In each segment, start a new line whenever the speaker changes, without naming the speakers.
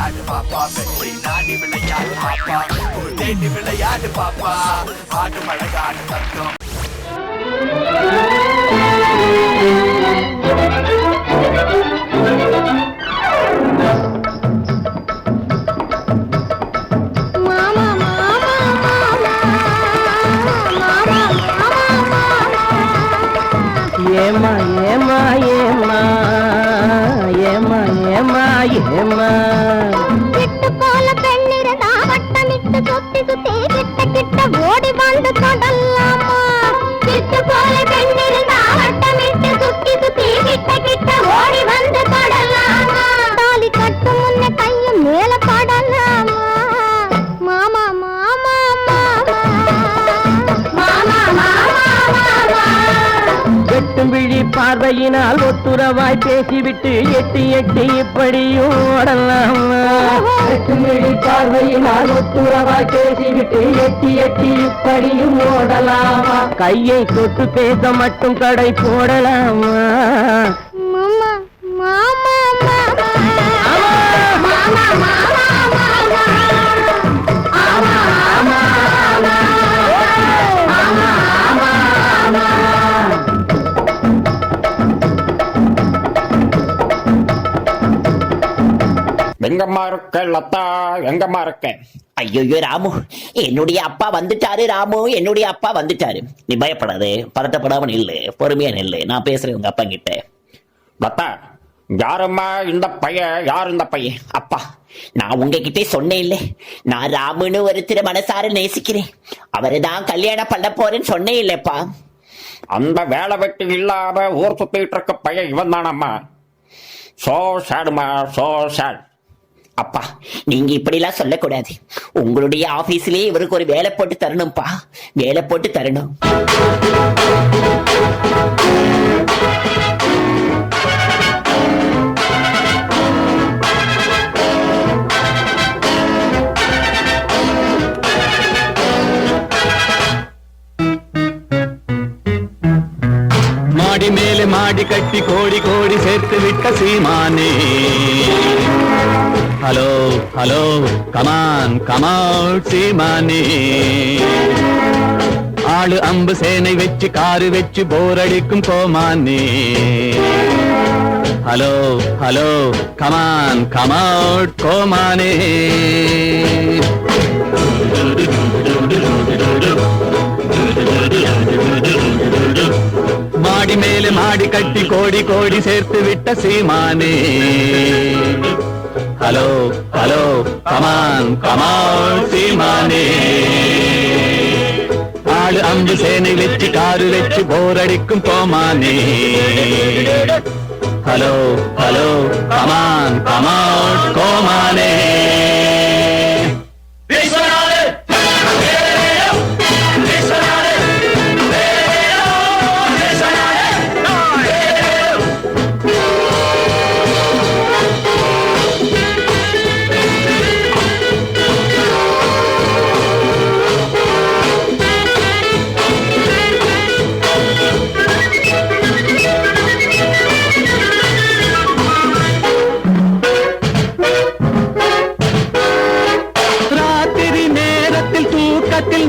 விளையாடு பாப்பா வெற்றி நாடி விளையாடு பாப்பா தேடி விளையாடு பாப்பா ஆடு மழகாடு தத்துவம்
ஏமா ஏமா ஏமா ஏமா ஏமா ஏமா
விட்டு போல பெண்ணிருந்தா வட்டமிட்டு சுத்தி சுத்தி கிட்ட கிட்ட ஓடி வந்து தொடலாமா விட்டு போல பெண்ணிருந்தா வட்டமிட்டு சுத்தி சுத்தி கிட்ட கிட்ட ஓடி வந்து தொடலாமா தாலி கட்டும் முன்ன கையும் மேல படலாமா மாமா மாமா மாமா மாமா
வெட்டும் விழி பார்வையினால் ஒத்துறவாய் பேசிவிட்டு எட்டி எட்டி இப்படியும் ஓடலாமா வெட்டும் விழி பார்வையினால் ஒத்துறவாய் பேசிவிட்டு எட்டி எட்டி இப்படியும் ஓடலாமா கையை தொட்டு பேச மட்டும் கடை போடலாமா
மாமா மாமா
எங்கம்மா இருக்க லதா, எங்கம்மா இருக்க?
ஐயோ ராமு, என்னுடைய அப்பா வந்துட்டாரு. ராமு, என்னுடைய அப்பா வந்துட்டாரு. நீ பயப்படாது, பதட்டப்படாம நில்லு, பொறுமையா நில்லு. நான் பேசுறேன் உங்க அப்பா கிட்ட.
லதா, யாரும்மா இந்த பையன்? யார் இந்த பையன்?
அப்பா, நான் உங்ககிட்ட சொன்னேன் இல்ல, நான் ராமுன்னு ஒருத்தர் மனசார நேசிக்கிறேன், அவரை தான் கல்யாணம் பண்ண போறேன்னு சொன்னேன் இல்லப்பா.
அந்த வேலை வெட்டி இல்லாம ஊர் சுத்திட்டு இருக்க பையன் இவன் தானம்மா. சோ சேடுமா, சோ சேட்.
அப்பா, நீங்க இப்படிலாம் சொல்லக்கூடாது. உங்களுடைய ஆபீஸ்லயே இவருக்கு ஒரு வேலை போட்டு தரணும்ப்பா, வேலை போட்டு தரணும்.
மாடி மேலே மாடி கட்டி கோடி கோடி சேர்த்து விட்ட சீமானே. ஹலோ ஹலோ, கமான் கமவுட் சீமானே. ஆளு அம்பு சேனை வச்சு காரு வச்சு போரடிக்கும் கோமானே. ஹலோ ஹலோ, கமான் கமவுட் கோமானே. மாடி மேலே மாடி கட்டி கோடி கோடி சேர்த்து விட்ட சீமானே. ஹலோ ஹலோ, கமான் கமவுட் சீமானே. ஆளு அம்பு சேனை வச்சு காரு வச்சு போரடிக்கும் கோமானே. ஹலோ ஹலோ, கமான் கமவுட் கோமானே.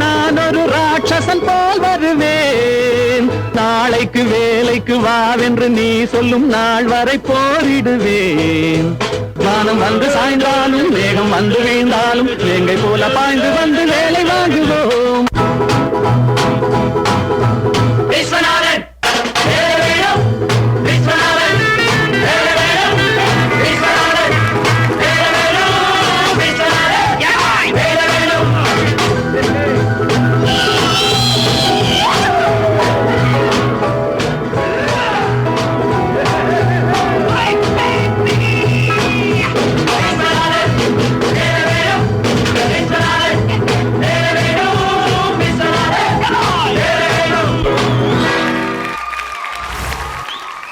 நான் ஒரு ராட்சசன் போல் வருவேன். நாளைக்கு வேலைக்கு வாவென்று நீ சொல்லும் நாள் வரை போரிடுவேன். வானம் வந்து சாய்ந்தாலும் மேகம் வந்து வீழ்ந்தாலும் எங்கை போல பாய்ந்து வந்து வேலை வாங்குவோம்.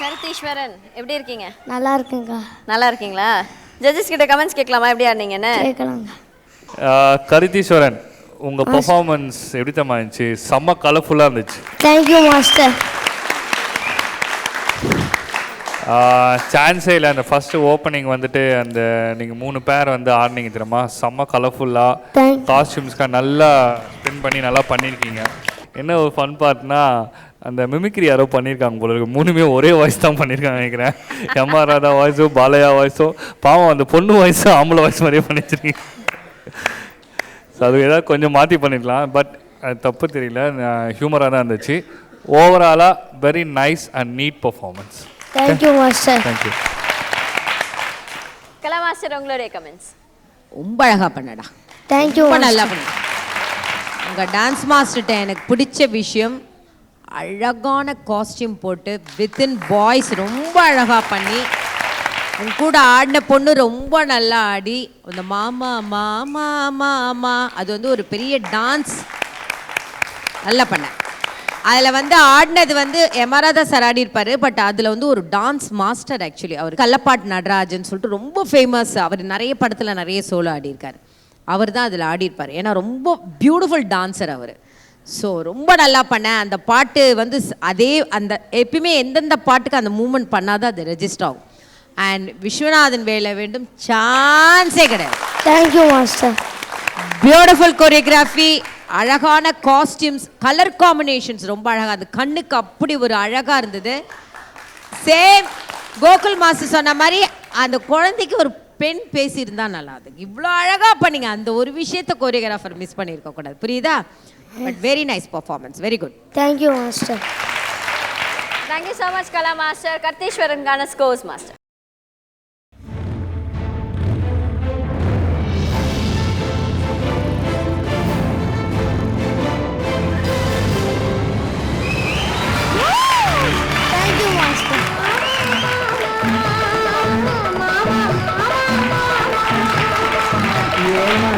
கருத்தீஸ்வரன், எப்படி இருக்கீங்க?
நல்லா இருக்குங்க.
நல்லா இருக்கீங்களா? ஜட்ஜஸ் கிட்ட கமெண்ட்ஸ் கேட்கலாமா? எப்படி ஆனீங்கன்னு
கேட்கலாங்க.
கருத்தீஸ்வரன், உங்கள் பெர்ஃபார்மன்ஸ் எப்படி தான் இருந்துச்சு? செம்ம கலர்ஃபுல்லாக இருந்துச்சு.
Thank you master.
சான்ஸே இல்லை. அந்த ஃபர்ஸ்ட் ஓப்பனிங் வந்துட்டு அந்த நீங்கள் 3 பேர் வந்து ஆடினீங்க தெரியுமா, செம்ம கலர்ஃபுல்லாக காஸ்டியூம்ஸ்க்காக நல்லா ஸ்பெண்ட் பண்ணி நல்லா பண்ணியிருக்கீங்க. என்ன ஒரு ஃபன் பார்ட்னா அந்த மிமிக்ரி யாரோ பண்ணியிருக்காங்க போல இருக்கு. 3மே ஒரே வாய்ஸ் தான் பண்ணியிருக்காங்க நினைக்கிறேன். எம்ஆர் ராதா வாய்ஸும் பாலையா வாய்ஸும், பாவம் அந்த பொண்ணு வாய்ஸும் ஆம்பளை வாய்ஸ் மாதிரியே பண்ணிச்சிருக்கீங்க. ஸோ அது ஏதாவது கொஞ்சம் மாற்றி பண்ணிடலாம், பட் அது தப்பு தெரியல, ஹியூமராக தான் இருந்துச்சு. ஓவராலாக very nice and neat performance.
Thank you master.
Thank you.
Kala master உங்களுடைய கமெண்ட்ஸ்.
ரொம்ப அழகா பண்ணடா.
தேங்க்யூ.
ரொம்ப நல்லா பண்ண. உங்க டான்ஸ் மாஸ்டர்கிட்ட எனக்கு பிடிச்ச விஷயம் அழகான காஸ்டியூம் போட்டு வித்தின் பாய்ஸ் ரொம்ப அழகா பண்ணி, உன் கூட ஆடின பொண்ணு ரொம்ப நல்லா ஆடி அந்த மாமா மாமா மாமா அது வந்து ஒரு பெரிய டான்ஸ் நல்லா பண்ண. அதில் வந்து ஆடினது வந்து எமராதா சார் ஆடி இருப்பார், பட் அதில் வந்து ஒரு டான்ஸ் மாஸ்டர் ஆக்சுவலி அவர் கல்லப்பாட்டு நடராஜன் சொல்லிட்டு ரொம்ப ஃபேமஸ். அவர் நிறைய படத்தில் நிறைய சோலோ ஆடியிருக்கார். அவர் தான் அதில் ஆடியிருப்பார். ஏன்னா ரொம்ப பியூட்டிஃபுல் டான்ஸர் அவர். ஸோ ரொம்ப நல்லா பண்ணேன். அந்த பாட்டு வந்து அதே அந்த எப்பயுமே எந்தெந்த பாட்டுக்கு அந்த மூமெண்ட் பண்ணாதான் அது ரெஜிஸ்டர் ஆகும். அண்ட் விஸ்வநாதன் வேலை வேண்டும் சான்ஸே கிடையாது.
Thank you master.
பியூட்டிஃபுல் கோரியோகிராஃபி, அழகான காஸ்டியூம்ஸ், கலர் காம்பினேஷன்ஸ் ரொம்ப அழகாக, அது கண்ணுக்கு அப்படி ஒரு அழகாக இருந்தது. சேம் கோகுல் மாஸ்டர் சொன்ன மாதிரி அந்த குழந்தைக்கு ஒரு பெண் பேசியிருந்தா நல்லா அது. இவ்வளோ அழகாக பண்ணீங்க. அந்த ஒரு விஷயத்தை கோரியோகிராஃபர் மிஸ் பண்ணியிருக்க கூடாது, புரியுதா? But very nice performance, very good.
Thank you master.
Thank you so much Kala master. கர்த்தீஸ்வரனுக்கான ஸ்கோர்ஸ் மாஸ்டர்.
Thank you master.
ஏமா